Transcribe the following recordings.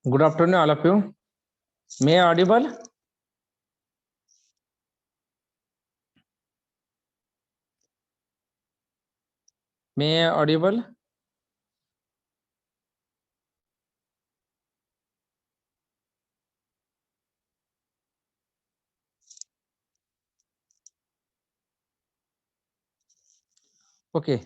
Good afternoon, all of you. May I audible? May I audible? Okay.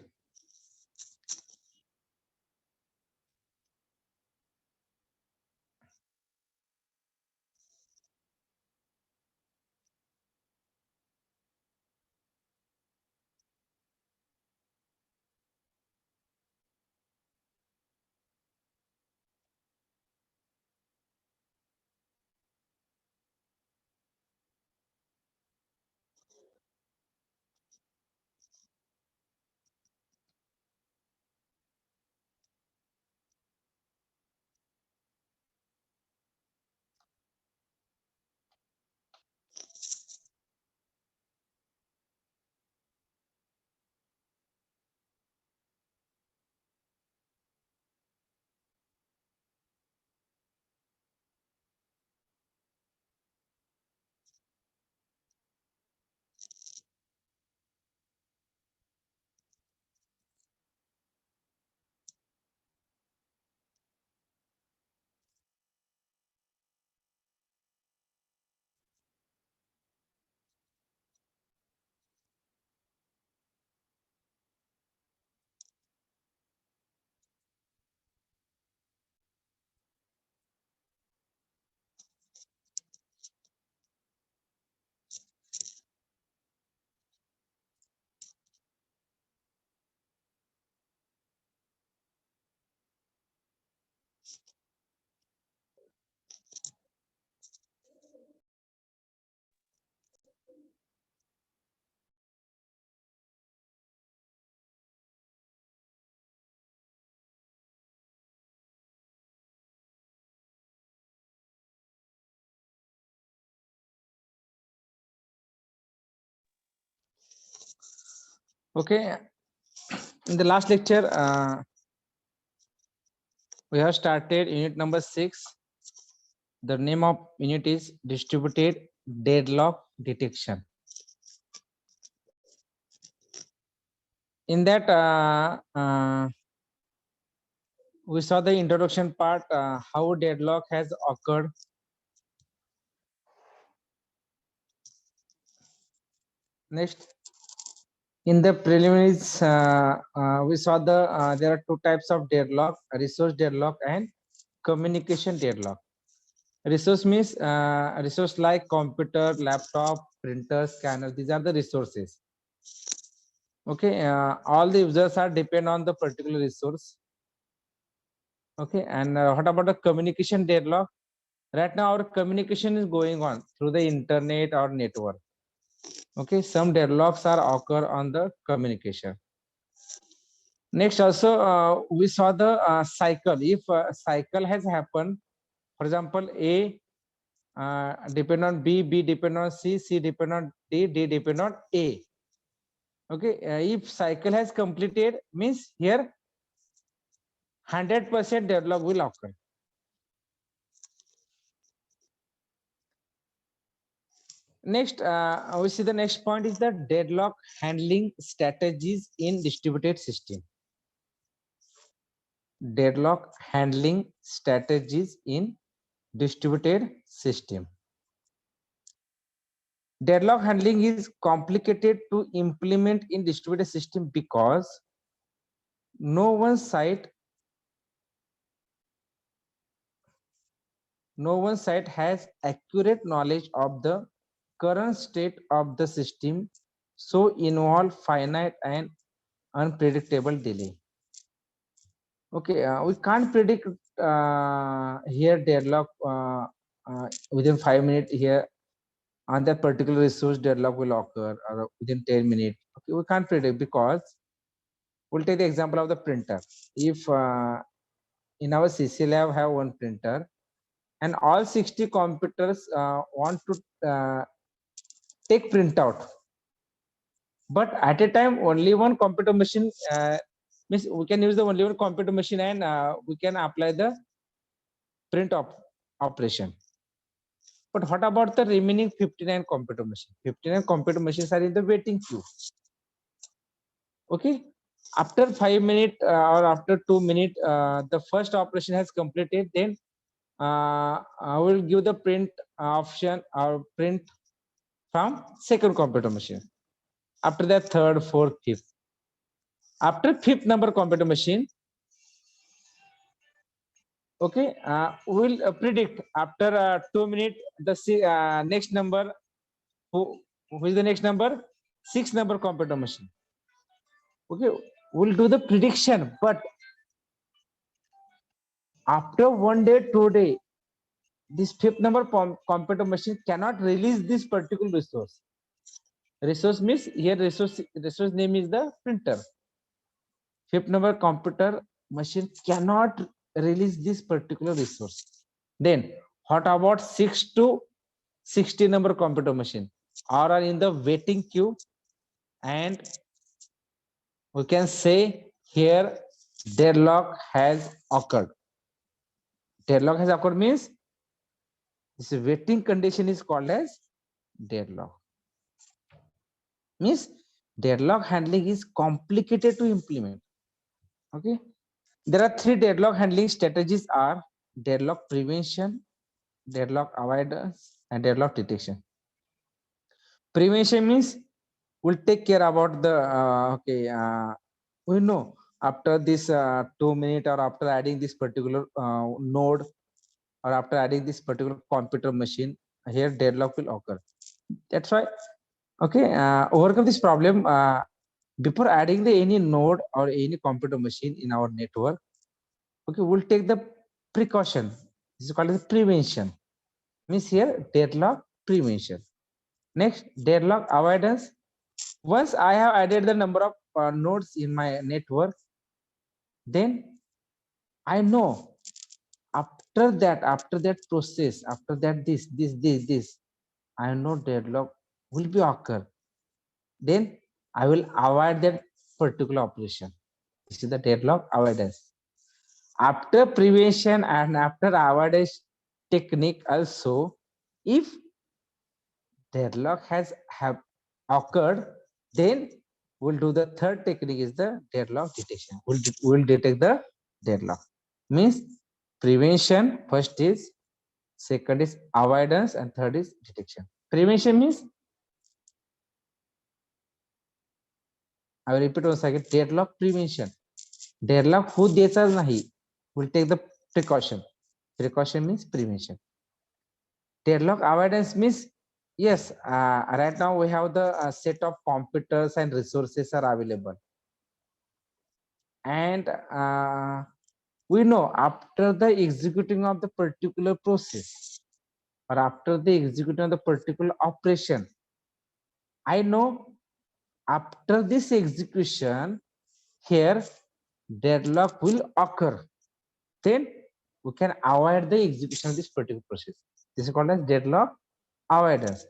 Okay. In the last lecture, we have started unit number 6. The name of unit is distributed deadlock detection. In that, we saw the introduction part, how deadlock has occurred. Next, in the preliminaries, we saw there are two types of deadlock: resource deadlock and communication deadlock. Resource means resource like computer, laptop, printer, scanner. These are the resources. Okay, all the users are depend on the particular resource. Okay, and what about the communication deadlock? Right now, our communication is going on through the internet or network. Okay, some deadlocks are occur on the communication. Next, also we saw the cycle. If a cycle has happened, for example, A depend on B, B depend on C, C depend on D, D depend on A. Okay, if cycle has completed, means here 100% deadlock will occur. Next, we see the next point is the deadlock handling strategies in distributed system. Deadlock handling strategies in distributed system. Deadlock handling is complicated to implement in distributed system because no one site has accurate knowledge of the current state of the system, so involve finite and unpredictable delay. Okay, we can't predict here deadlock within 5 minutes here on that particular resource deadlock will occur or within 10 minutes. Okay, we can't predict because we'll take the example of the printer. If in our CC lab have one printer and all 60 computers want to take printout, but at a time only one computer machine means we can use the only one computer machine and we can apply the print operation. But what about the remaining 59 computer machines? 59 computer machines are in the waiting queue. Okay, after 5 minutes or after 2 minutes, the first operation has completed. Then I will give the print option or print from second computer machine. After that, third, fourth, fifth. After fifth number computer machine, okay, we will predict after 2 minutes the next number. Who is the next number? 6 number computer machine. Okay, we'll do the prediction, but after 1 day, 2 day, this fifth number computer machine cannot release this particular resource. Resource means here resource name is the printer. Fifth number computer machine cannot release this particular resource. Then what about 6 to 60 number computer machine are in the waiting queue, and we can say here deadlock has occurred. Deadlock has occurred means this waiting condition is called as deadlock. Means deadlock handling is complicated to implement. Okay, there are 3 deadlock handling strategies are deadlock prevention, deadlock avoidance, and deadlock detection. Prevention means we'll take care about the we know after this 2 minutes or after adding this particular node or after adding this particular computer machine, here deadlock will occur. That's why, okay, overcome this problem before adding the any node or any computer machine in our network. Okay, we'll take the precaution. This is called as prevention. Means here deadlock prevention. Next, deadlock avoidance. Once I have added the number of nodes in my network, then I know after that process, after that this, I know deadlock will be occur. Then I will avoid that particular operation. This is the deadlock avoidance. After prevention and after avoidance technique also, if deadlock has occurred, then we'll do the third technique is the deadlock detection. We'll detect the deadlock. Means prevention first is, second is avoidance, and third is detection. Prevention means, I will repeat once again, deadlock prevention. Deadlock होऊ द्यायचाच नाही. We'll take the precaution. Precaution means prevention. Deadlock avoidance means, yes, right now we have the set of computers and resources are available. And we know after the executing of the particular process or after the executing of the particular operation, I know after this execution, here deadlock will occur. Then we can avoid the execution of this particular process. This is called as deadlock avoidance.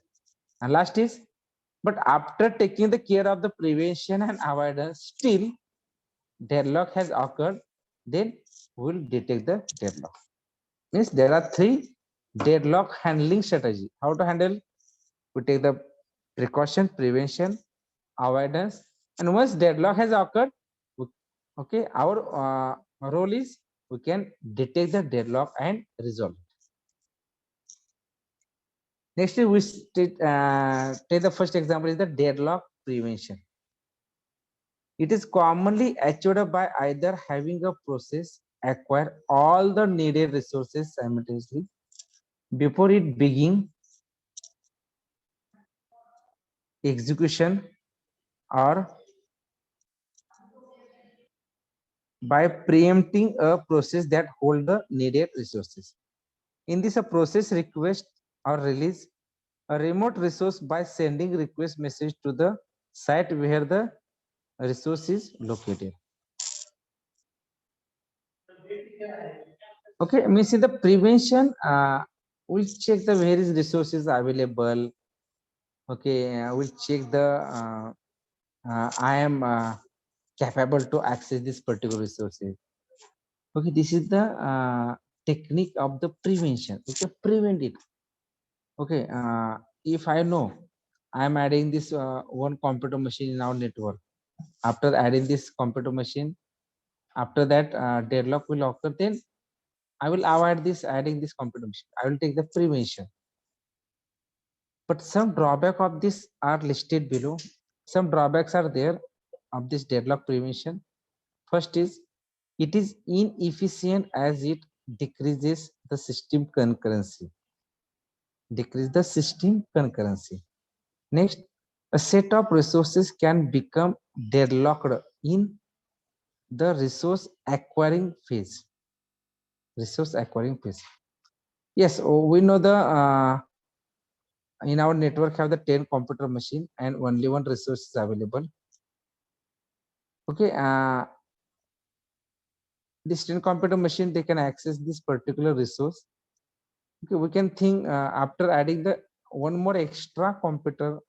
And last is, but after taking the care of the prevention and avoidance, still deadlock has occurred, then we will detect the deadlock. Means there are 3 deadlock handling strategy. How to handle? We take the precaution, prevention, avoidance, and once deadlock has occurred, okay, our role is we can detect the deadlock and resolve it. Next, we take the first example is the deadlock prevention. It is commonly achieved by either having a process acquire all the needed resources simultaneously before it begin execution, or by preempting a process that hold the needed resources. In this, a process request or release a remote resource by sending request message to the site where the resource is located. Okay, means in the prevention, we'll check the various resources available. Okay, we'll check the I am capable to access this particular resources. Okay, this is the technique of the prevention. We can prevent it. Okay, if I know I am adding this one computer machine in our network. After adding this computer machine, after that deadlock will occur, then I will avoid this adding this computer machine. I will take the prevention. But some drawback of this are listed below. Some drawbacks are there of this deadlock prevention. First is it is inefficient as it decreases the system concurrency. Decrease the system concurrency. Next, a set of resources can become deadlocked in the resource acquiring phase. Resource acquiring phase. Yes, we know the in our network have the 10 computer machine and only one resource is available. Okay, this 10 computer machine, they can access this particular resource. Okay, we can think after adding the one more extra computer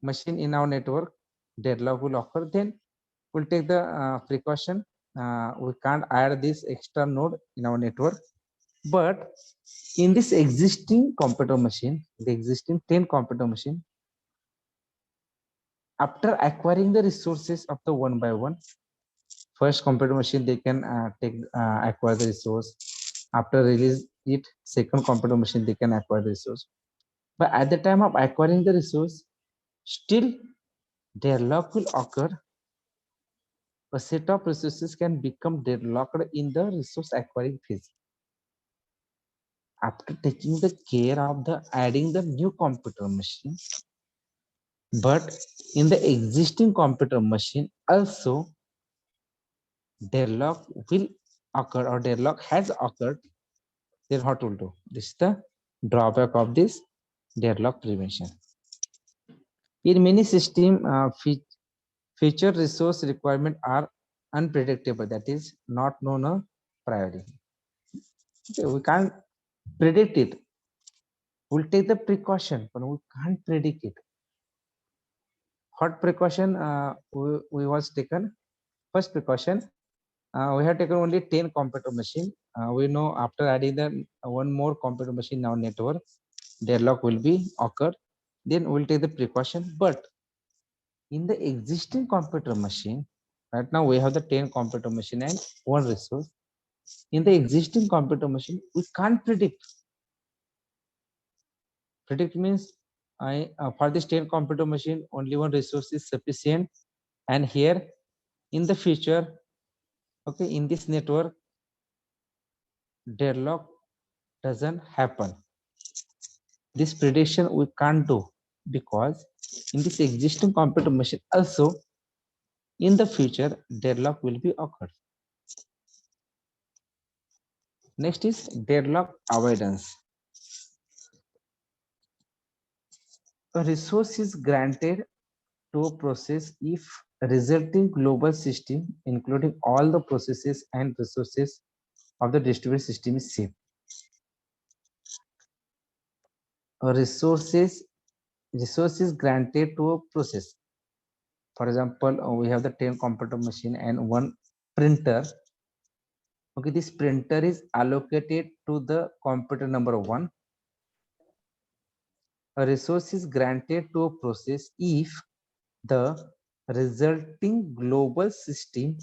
machine in our network, deadlock will occur. Then we'll take the precaution. We can't add this extra node in our network. But in this existing computer machine, the existing 10 computer machine, after acquiring the resources of the one by one, first computer machine they can acquire the resource. After release it, second computer machine they can acquire the resource. But at the time of acquiring the resource, still deadlock will occur. A set of resources can become deadlocked in the resource acquiring phase. After taking the care of the adding the new computer machine, but in the existing computer machine also deadlock will occur or deadlock has occurred. Then what will do? This is the drawback of this deadlock prevention. In many system, feature resource requirement are unpredictable. That is not known a priori. Okay, we can't predict it. We'll take the precaution, but we can't predict it. What precaution we was taken? First precaution, we have taken only 10 computer machine. We know after adding the one more computer machine in our network, deadlock will be occur. Then we'll take the precaution. But in the existing computer machine, right now we have the 10 computer machine and one resource. In the existing computer machine, we can't predict. Predict means for this 10 computer machine, only one resource is sufficient. And here in the future, okay, in this network, deadlock doesn't happen. This prediction we can't do because in this existing computer machine also in the future deadlock will be occurred. Next is deadlock avoidance. A resource is granted to a process if resulting global system, including all the processes and resources of the distributed system, is safe. A resources granted to a process. For example, we have the 10 computer machine and one printer. Okay, this printer is allocated to the computer number 1. A resource is granted to a process if the resulting global system,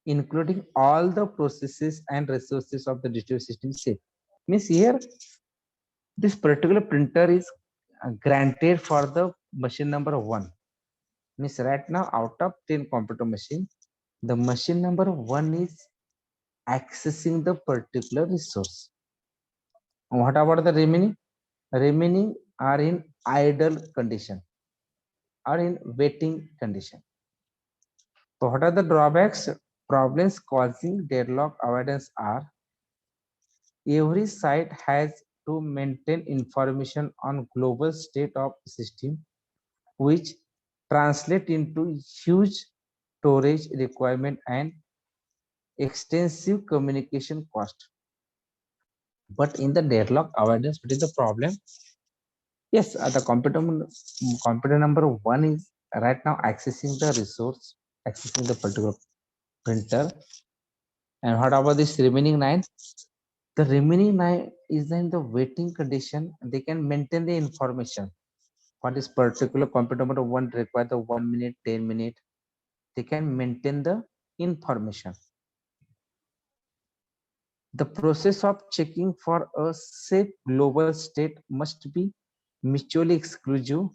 including all the processes and resources of the distributed system, is safe. Means here, this particular printer is granted for the machine number 1. Means right now out of 10 computer machine, the machine number 1 is accessing the particular resource. What about the remaining? Remaining are in idle condition or in waiting condition. So what are the drawbacks? Problems causing deadlock avoidance are: every site has to maintain information on global state of system, which translate into huge storage requirement and extensive communication cost. But in the deadlock avoidance, what is the problem? Yes, the computer number 1 is right now accessing the resource, accessing the particular printer. And what about this remaining 9? The remaining 9 is in the waiting condition. They can maintain the information. What is particular computer number 1 require the 1 minute, 10 minute. They can maintain the information. The process of checking for a safe global state must be mutually exclusive.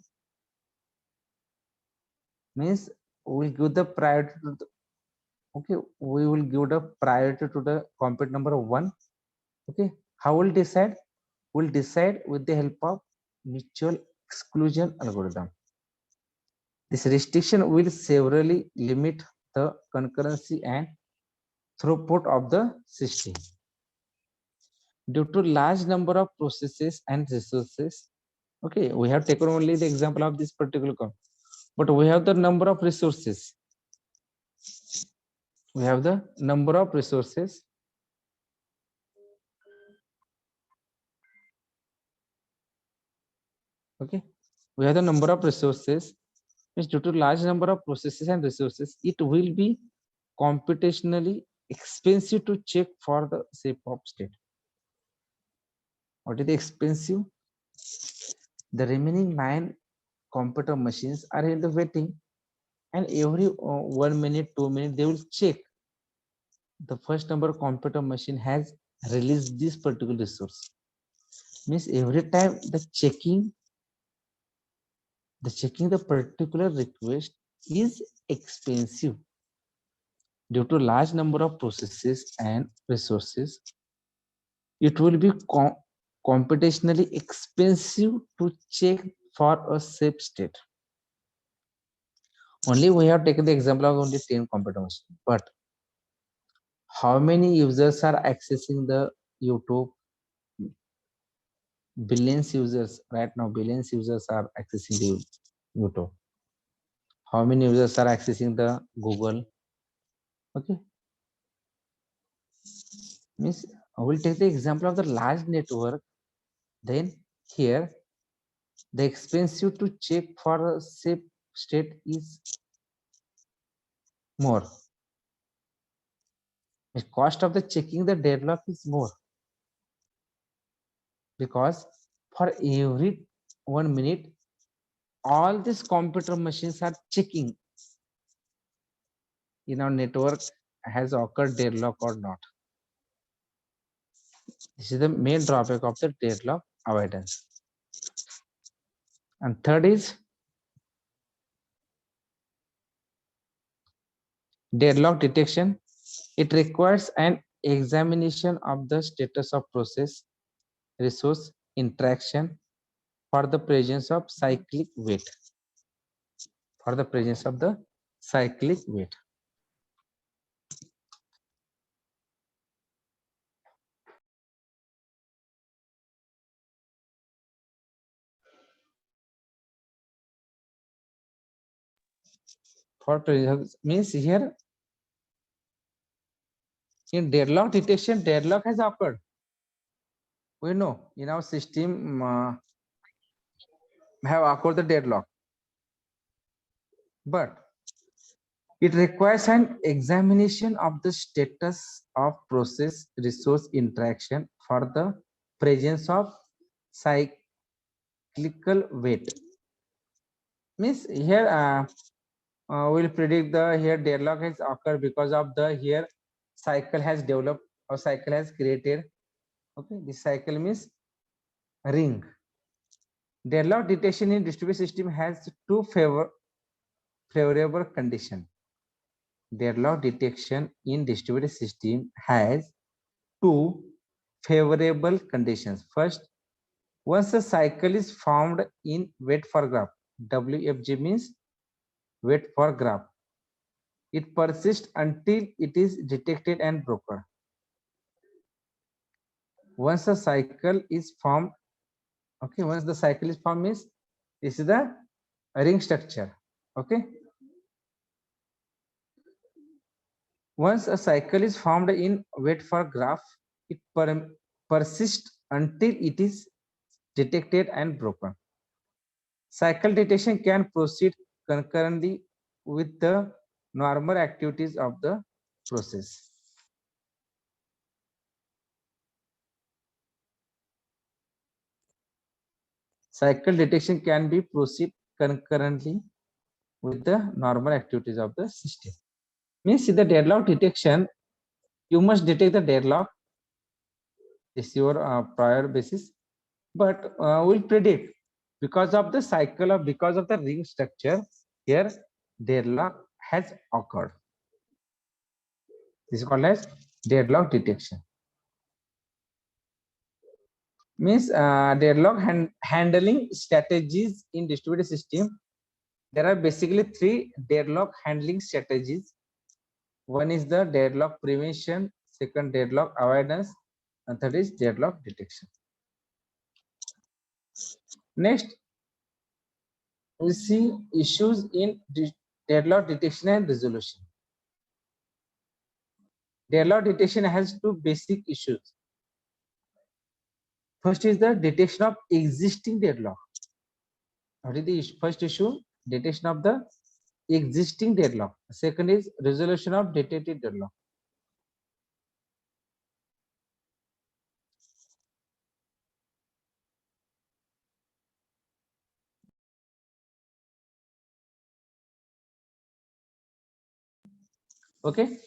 Means we give the priority to the, okay, we will give the priority to the computer number 1. Okay, how will decide? We'll decide with the help of mutual exclusion algorithm. This restriction will severely limit the concurrency and throughput of the system. Due to large number of processes and resources, okay, we have taken only the example of this particular but we have the number of resources. We have the number of resources. Okay, we have the number of resources. Means due to large number of processes and resources, it will be computationally expensive to check for the shape of state. What is the expensive? The remaining 9 computer machines are in the waiting, and every 1 minute, 2 minutes, they will check the first number computer machine has released this particular resource. Means every time the checking the particular request is expensive. Due to large number of processes and resources, it will be computationally expensive to check for a safe state. Only we have taken the example of only 10 computer machines, but how many users are accessing the YouTube? Billions users right now. Billions users are accessing the YouTube. How many users are accessing the Google? Okay, means I will take the example of the large network. Then here the expensive to check for a safe state is more. The cost of the checking the deadlock is more, because for every 1 minute all these computer machines are checking in our network has occurred deadlock or not. This is the main drawback of the deadlock avoidance. And third is deadlock detection. It requires an examination of the status of process, resource, interaction for the presence of cyclic wait. For the presence of the cyclic wait. For presence means here in deadlock detection, deadlock has occurred. We know in our system have occurred the deadlock, but it requires an examination of the status of process resource interaction for the presence of cyclical wait. Means here we'll predict the here deadlock has occurred because of the here cycle has developed or cycle has created. Okay, this cycle means ring. Deadlock detection in distributed system has two favorable condition. Deadlock detection in distributed system has two favorable conditions. First, once a cycle is formed in wait for graph, WFG means wait for graph, it persists until it is detected and broken. Once a cycle is formed, okay, once the cycle is formed means this is the ring structure, okay. Once a cycle is formed in wait for graph, it persists until it is detected and broken. Cycle detection can proceed concurrently with the normal activities of the process. Cycle detection can be proceed concurrently with the normal activities of the system. Means in the deadlock detection, you must detect the deadlock. This is your prior basis, but we'll predict because of the cycle or because of the ring structure here deadlock has occurred. This is called as deadlock detection. Means deadlock handling strategies in distributed system. There are basically three deadlock handling strategies. One is the deadlock prevention, second deadlock avoidance, and third is deadlock detection. Next, we see issues in deadlock detection and resolution. Deadlock detection has two basic issues. First is the detection of existing deadlock. What is the first issue? Detection of the existing deadlock. Second is resolution of detected deadlock. Okay,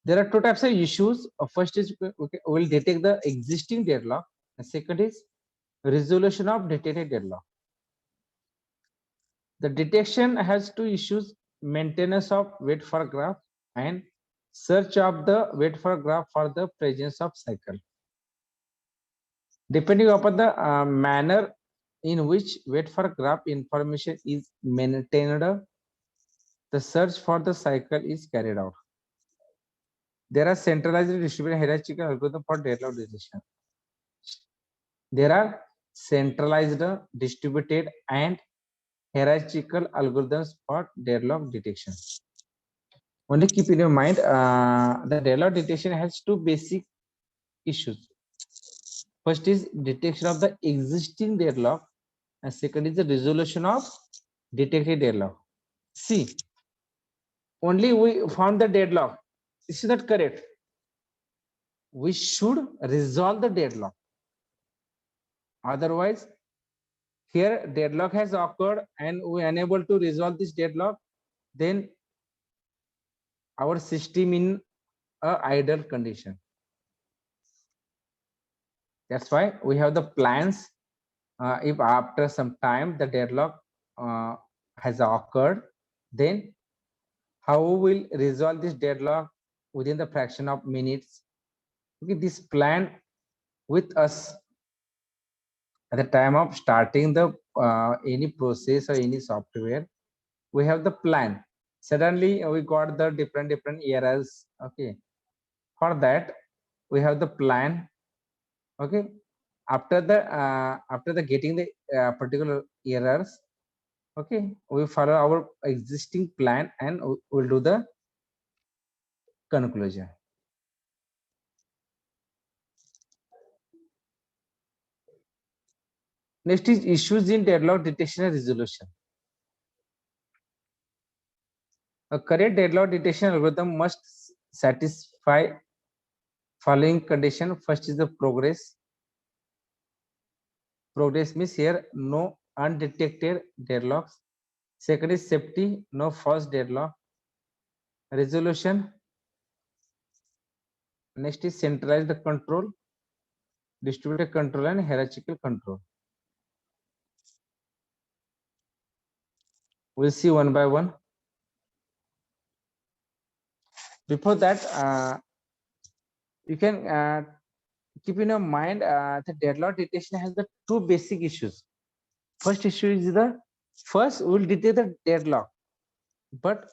there are two types of issues. First is okay, we'll detect the existing deadlock. And second is resolution of detected deadlock. The detection has two issues: maintenance of wait for graph and search of the wait for graph for the presence of cycle. Depending upon the manner in which wait for graph information is maintained, the search for the cycle is carried out. There are centralized distributed hierarchical algorithm for deadlock detection. There are centralized, distributed, and hierarchical algorithms for deadlock detection. Only keep in your mind the deadlock detection has two basic issues. First is detection of the existing deadlock, and second is the resolution of detected deadlock. See, only we found the deadlock. This is not correct. We should resolve the deadlock. Otherwise, here deadlock has occurred and we are unable to resolve this deadlock, then our system in a idle condition. That's why we have the plans. If after some time the deadlock has occurred, then how we will resolve this deadlock within the fraction of minutes. Okay, this plan with us at the time of starting the any process or any software. We have the plan. Suddenly we got the different errors. Okay, for that we have the plan. Okay, after the getting the particular errors, okay, we follow our existing plan and we'll do the conclusion. Next is issues in deadlock detection and resolution. A correct deadlock detection algorithm must satisfy following condition. First is the progress. Progress means here no undetected deadlocks. Second is safety, no false deadlock. Resolution. Next is centralized control, distributed control, and hierarchical control. We'll see one by one. Before that, you can keep in your mind the deadlock detection has the two basic issues. First issue is first we will detect the deadlock, but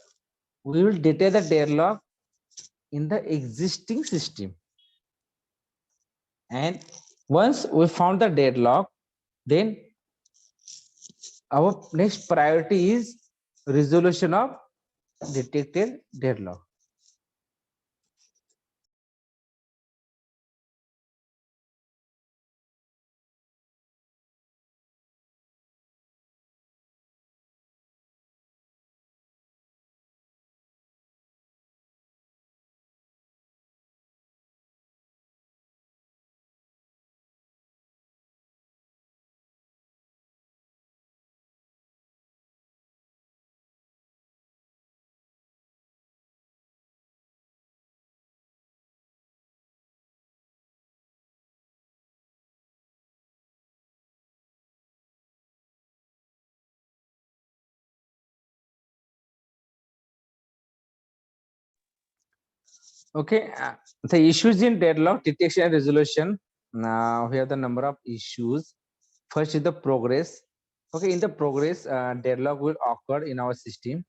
we will detect the deadlock in the existing system. And once we found the deadlock, then our next priority is resolution of detected deadlock. Okay, the issues in deadlock detection and resolution. Now we have the number of issues. First is the progress. Okay, in the progress, deadlock will occur in our system.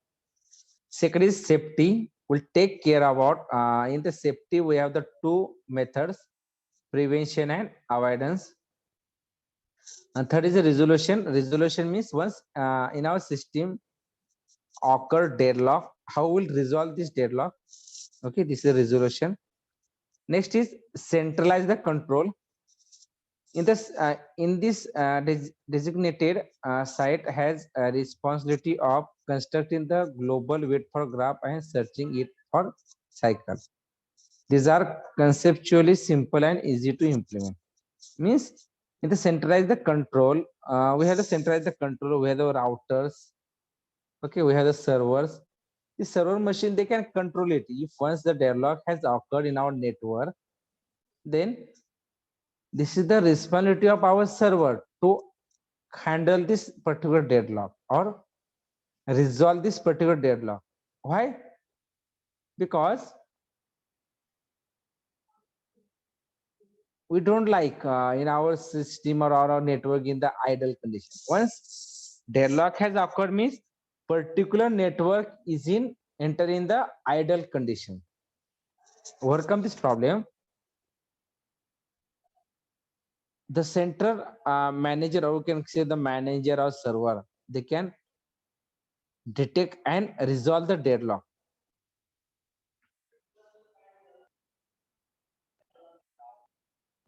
Second is safety. We'll take care about in the safety. We have the two methods: prevention and avoidance. And third is the resolution. Resolution means once in our system occur deadlock, how we'll resolve this deadlock. Okay, this is a resolution. Next is centralize the control. In this designated site has a responsibility of constructing the global wait for graph and searching it for cycle. These are conceptually simple and easy to implement. Means in the centralize the control, we have to centralize the control. We have the routers. Okay, we have the servers. The server machine, they can control it. If once the deadlock has occurred in our network, then this is the responsibility of our server to handle this particular deadlock or resolve this particular deadlock. Why? Because we don't like in our system or our network in the idle condition. Once deadlock has occurred means particular network is in entering the idle condition. Overcome this problem, the central manager, or we can say the manager or server, they can detect and resolve the deadlock.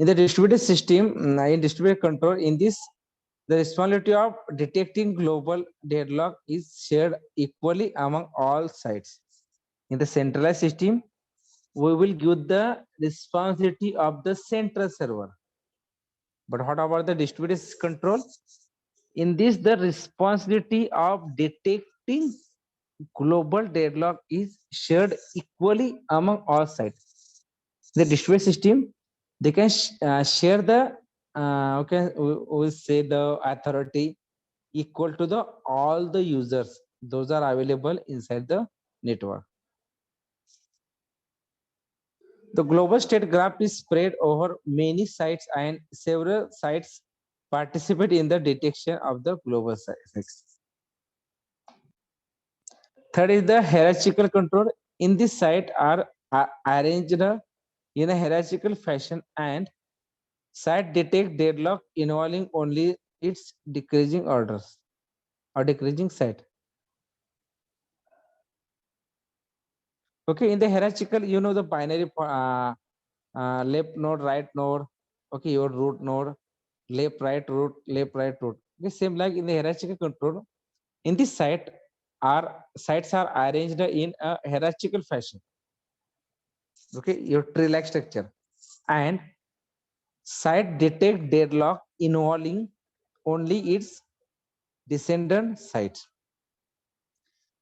In the distributed system, in distributed control, in this, the responsibility of detecting global deadlock is shared equally among all sites. In the centralized system, we will give the responsibility of the central server. But what about the distributed control? In this, the responsibility of detecting global deadlock is shared equally among all sites. The distributed system, they can share the okay, we say the authority equal to the all the users. Those are available inside the network. The global state graph is spread over many sites and several sites participate in the detection of the global sites. Third is the hierarchical control. In this site are arranged in a hierarchical fashion and site detect deadlock involving only its decreasing orders or decreasing site. Okay, in the hierarchical, you know the binary left node, right node. Okay, your root node, left, right root, left, right root. Okay, same like in the hierarchical control. In this site, our sites are arranged in a hierarchical fashion. Okay, your tree-like structure, and site detect deadlock involving only its descendant sites.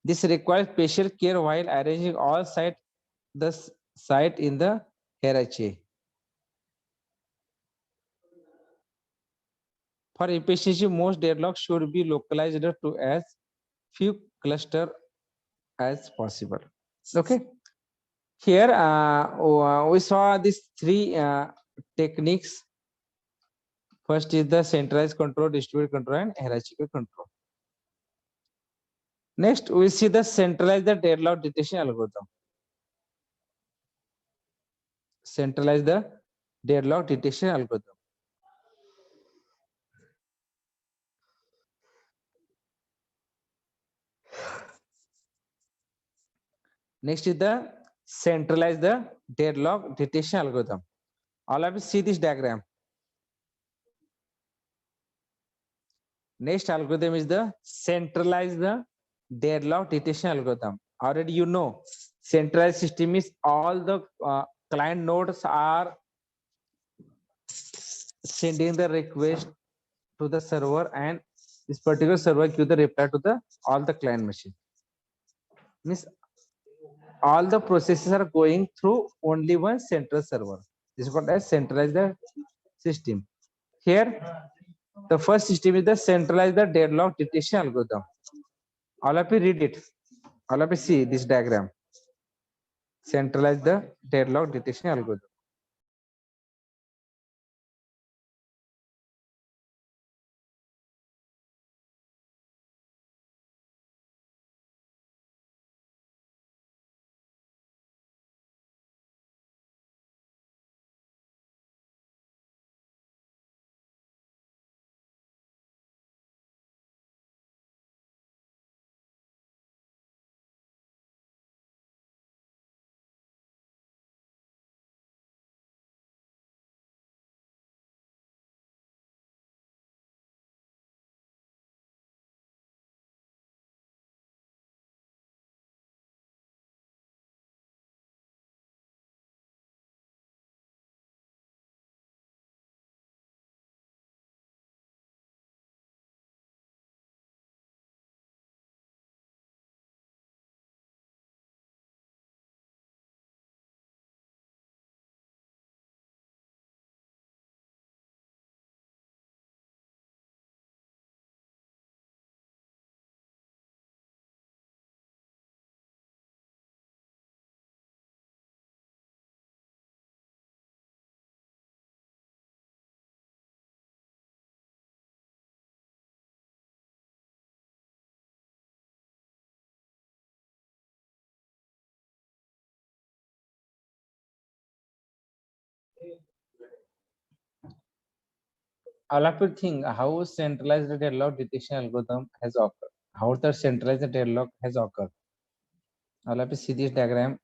This requires special care while arranging all site in the hierarchy. For efficiency, most deadlocks should be localized to as few cluster as possible. Okay. Here we saw these three techniques. First is the centralized control, distributed control, and hierarchical control. Next, we see the centralized deadlock detection algorithm. Centralize the deadlock detection algorithm. Next is the centralize the deadlock detection algorithm. All of you see this diagram. Next algorithm is the centralize the deadlock detection algorithm. Already you know, centralized system is all the client nodes are sending the request to the server, and this particular server give the reply to the all the client machine. Means all the processes are going through only one central server. This is called as centralized system. Here, the first system is the centralized deadlock detection algorithm. All of you read it. All of you see this diagram. Centralize the deadlock detection algorithm. All of you think how centralized deadlock detection algorithm has occurred. How the centralized deadlock has occurred. All of you see this diagram.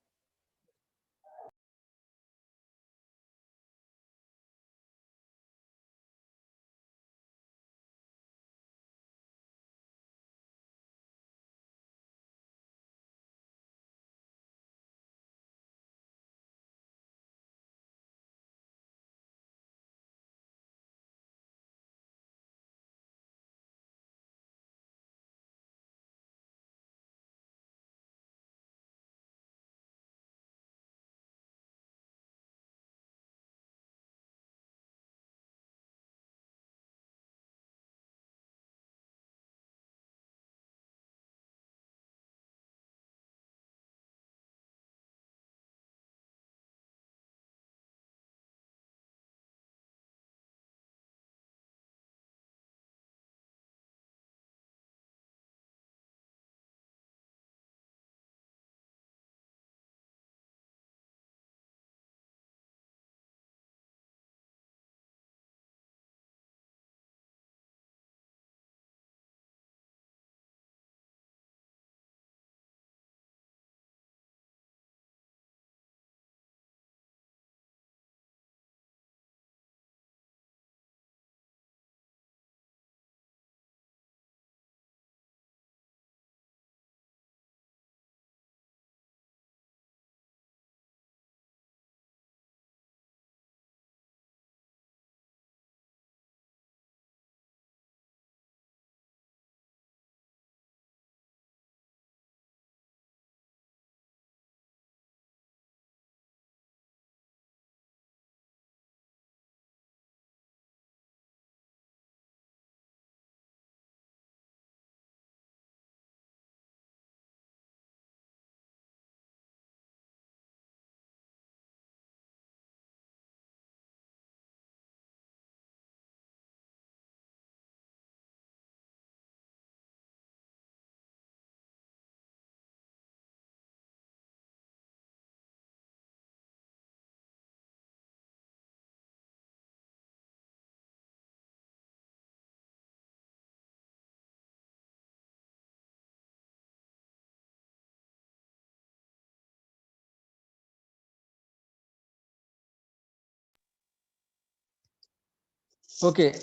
Okay.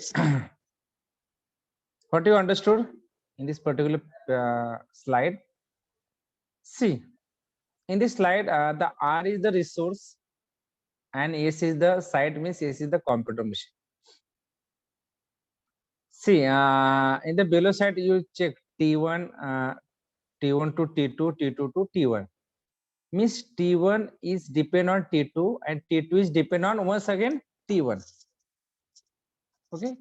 What you understood in this particular slide? See, in this slide, the R is the resource and S is the site, means S is the computer machine. See, in the below side, you check T1, T1 to T2, T2 to T1. Means T1 is depend on T2 and T2 is depend on once again T1. Okay.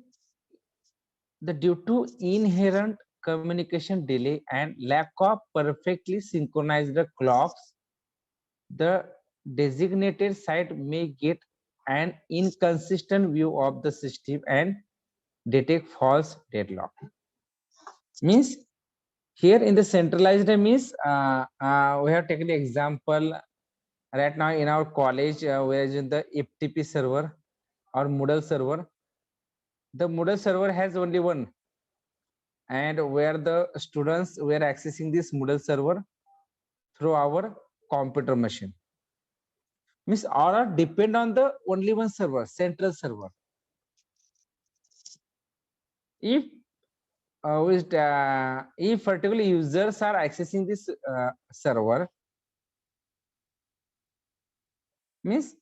The due to inherent communication delay and lack of perfectly synchronized clocks, the designated site may get an inconsistent view of the system and detect false deadlock. Means here in the centralized means we have taken the example right now in our college where is in the FTP server or Moodle server. The Moodle server has only one, and where the students were accessing this Moodle server through our computer machine. Means all are depend on the only one server, central server. If if particular users are accessing this server, means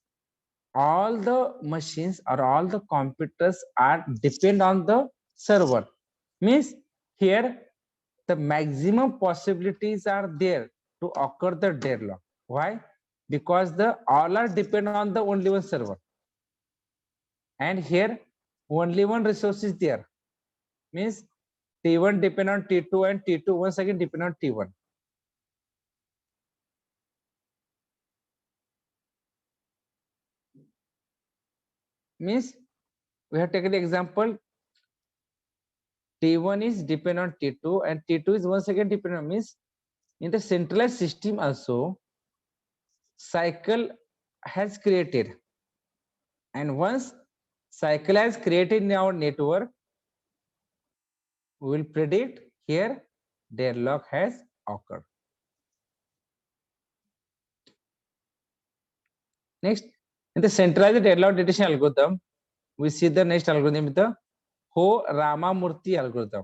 all the machines or all the computers are depend on the server. Means here the maximum possibilities are there to occur the deadlock. Why? Because the all are depend on the only one server, and here only one resource is there. Means T1 depend on T2 and T2 once again depend on T1. Means we have taken the example T1 is depend on T2 and T2 is once again dependent on, means in the centralized system also cycle has created, and once cycle has created in our network, we will predict here deadlock has occurred. Next, in the centralized deadlock detection algorithm, we see the next algorithm, the Ho Ramamurthy algorithm.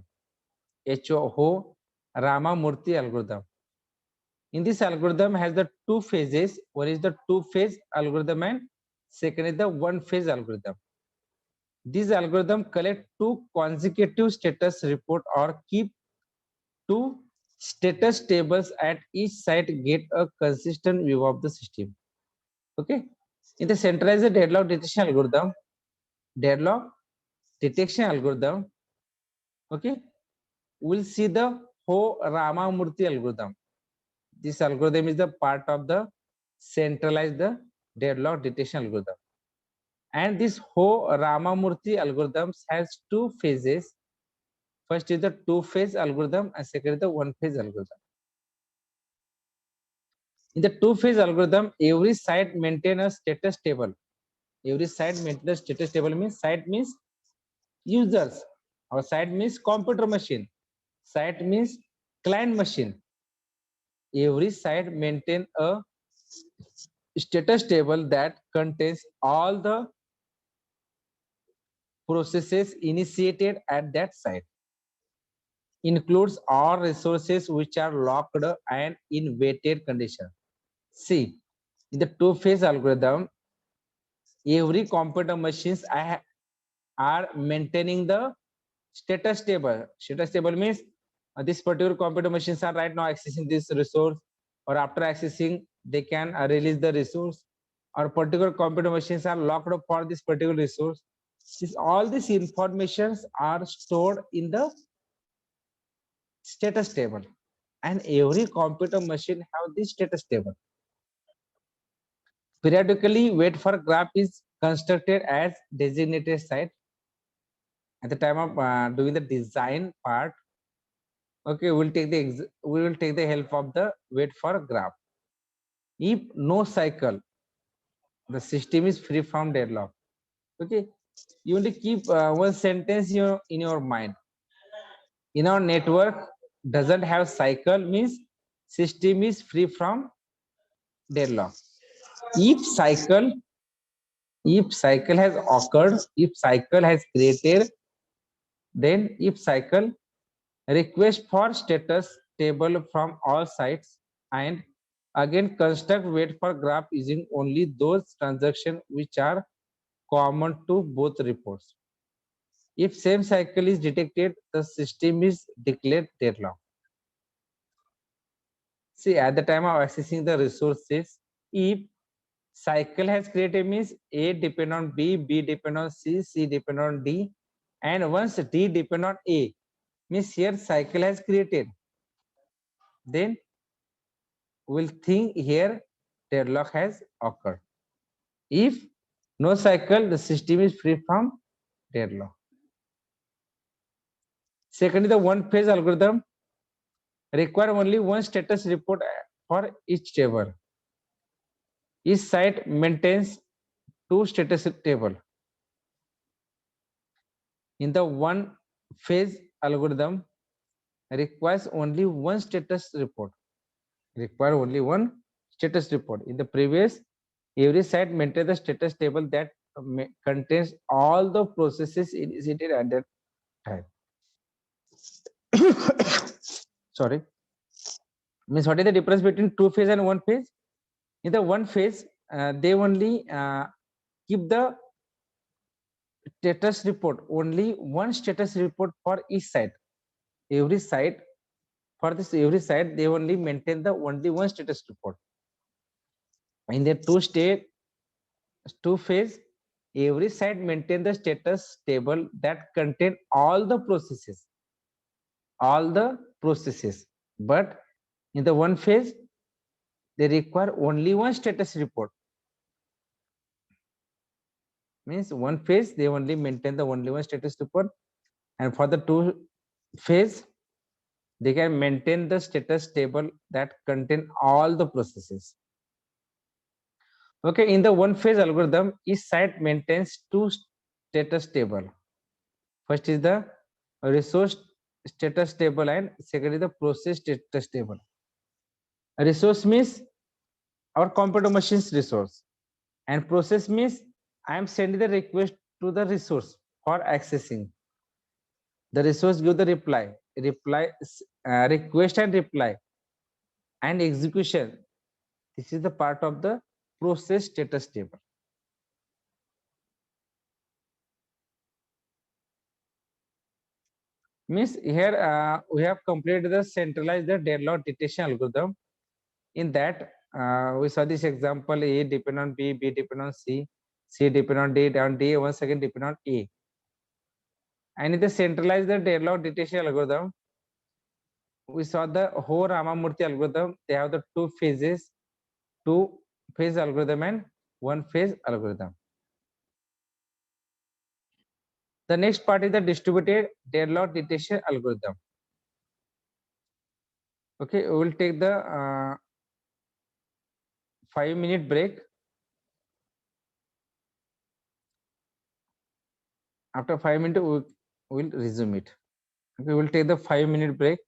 Ho Ramamurthy algorithm. In this algorithm has the two phases. One is the two-phase algorithm and second is the one-phase algorithm. This algorithm collect two consecutive status report or keep two status tables at each site get a consistent view of the system. Okay. In the centralized deadlock detection algorithm, okay, we'll see the Ho Ramamurthy algorithm. This algorithm is the part of the centralized deadlock detection algorithm. And this Ho Ramamurthy algorithms has two phases. First is the two-phase algorithm and second is the one-phase algorithm. In the two-phase algorithm, every site maintain a status table. Every site maintain a status table means site means users. Our site means computer machine. Site means client machine. Every site maintain a status table that contains all the processes initiated at that site, includes all resources which are locked and in waited condition. See, in the two-phase algorithm, every computer machines are maintaining the status table. Status table means this particular computer machines are right now accessing this resource, or after accessing, they can release the resource, or particular computer machines are locked up for this particular resource. All these informations are stored in the status table, and every computer machine have this status table. Periodically, wait for graph is constructed as designated site at the time of doing the design part. Okay, we will take the help of the wait for graph. If no cycle, the system is free from deadlock. Okay, you want to keep one sentence in your mind. In our network doesn't have cycle means system is free from deadlock. If cycle If cycle has occurred, if cycle has created, then if cycle request for status table from all sites, and again construct wait for graph using only those transactions which are common to both reports. If same cycle is detected, the system is declared deadlock. See, at the time of accessing the resources, if cycle has created means A depend on B, B depend on C, C depend on D, and once D depend on A, means here cycle has created. Then we'll think here deadlock has occurred. If no cycle, the system is free from deadlock. Secondly, the one phase algorithm require only one status report for each table. Each site maintains two status table. In the one phase algorithm requires only one status report. Require only one status report. In the previous, every site maintains the status table that contains all the processes initiated at that time. Sorry. Means what is the difference between two phase and one phase? In the one phase, they only keep the status report, only one status report for each site. Every site, for this every site, they only maintain the only one status report. In the two phase, every site maintain the status table that contain all the processes, but in the one phase they require only one status report. Means one phase they only maintain the only one status report, and for the two phase they can maintain the status table that contain all the processes. Okay, in the one phase algorithm, each site maintains two status table. First is the resource status table and second is the process status table. A resource means our computer machine's resource, and process means I am sending the request to the resource for accessing. The resource give the request and reply and execution. This is the part of the process status table. Means here we have completed the centralized the deadlock detection algorithm. In that we saw this example: A depend on B, B depend on C, C depend on D, and D once again depend on A. And in the centralized the deadlock detection algorithm, we saw the whole Ramamurthy algorithm. They have the two phases, two phase algorithm and one phase algorithm. The next part is the distributed deadlock detection algorithm. Okay, we will take the 5-minute break. After 5 minutes, we will resume it. Okay, we will take the 5-minute break.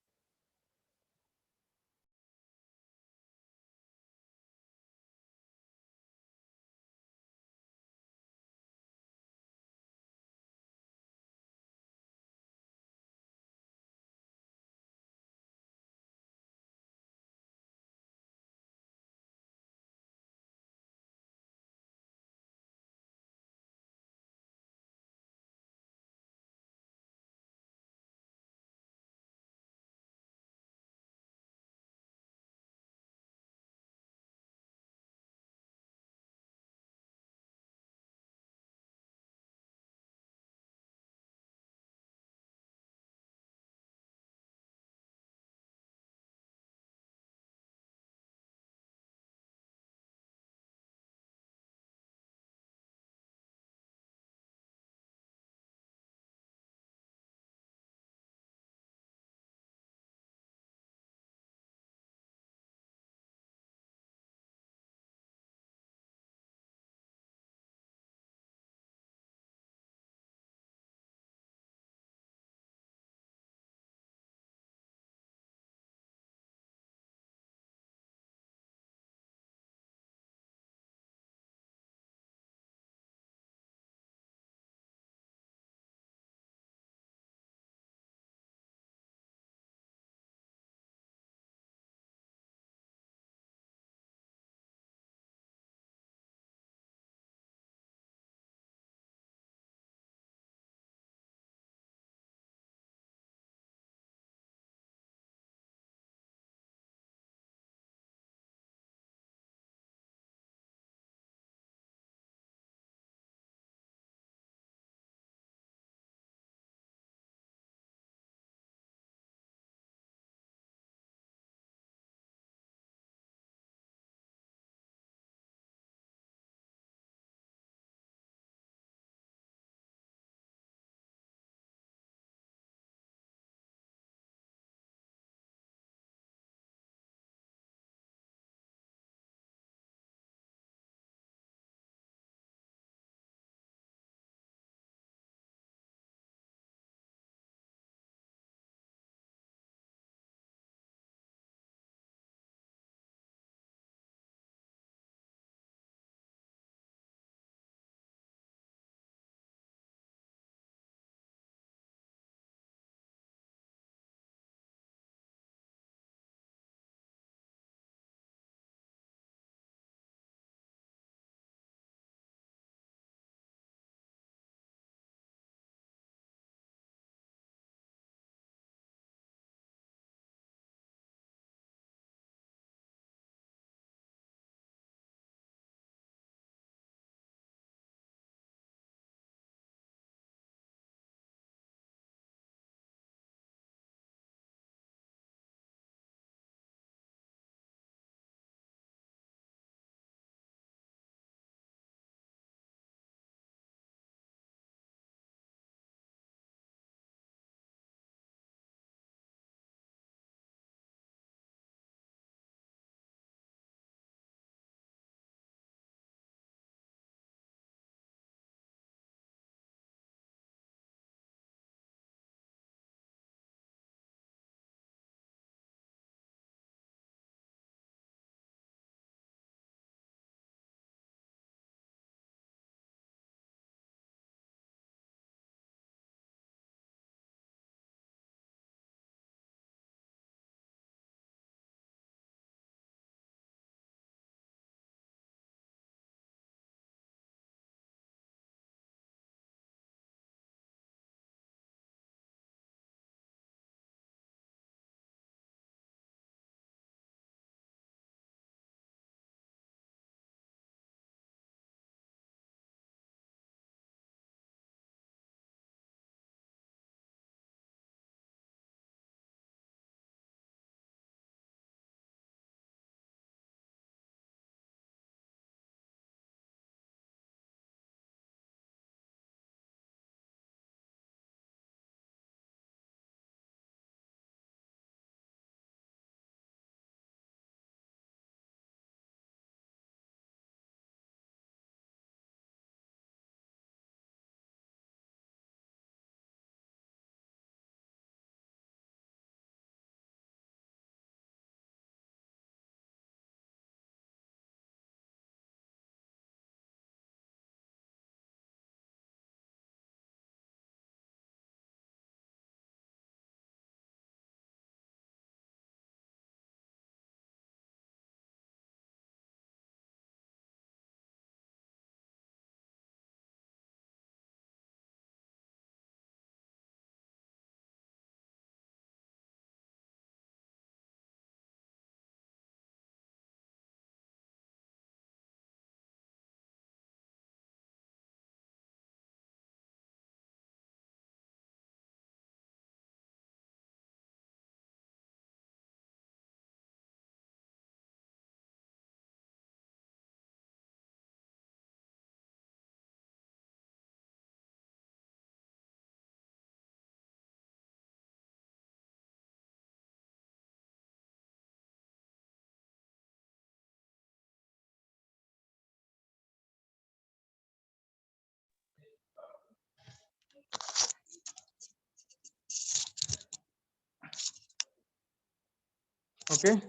Okay.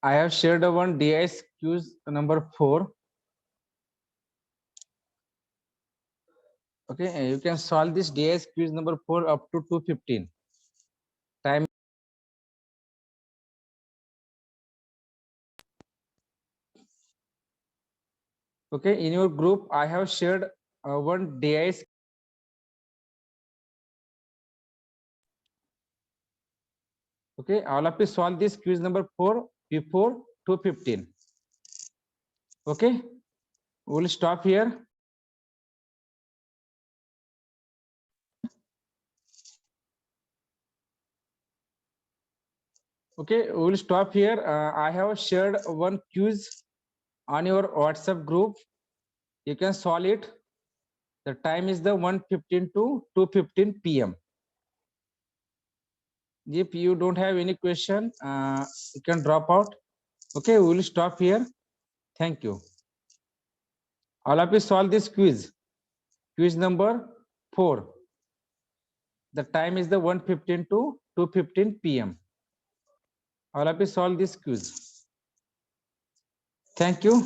I have shared one DIS quiz number 4. Okay, you can solve this DIS quiz number 4 up to 2:15. Time. Okay, in your group, I have shared one DIS. Okay, all of you solve this quiz number 4 before 2:15. Okay, we'll stop here. Okay, we'll stop here. I have shared one quiz on your WhatsApp group. You can solve it. The time is the 1:15 to 2:15 p.m. If you don't have any question, you can drop out. Okay, we will stop here. Thank you. All of you solve this quiz. Quiz number 4. The time is the 1:15 to 2:15 p.m. All of you solve this quiz. Thank you.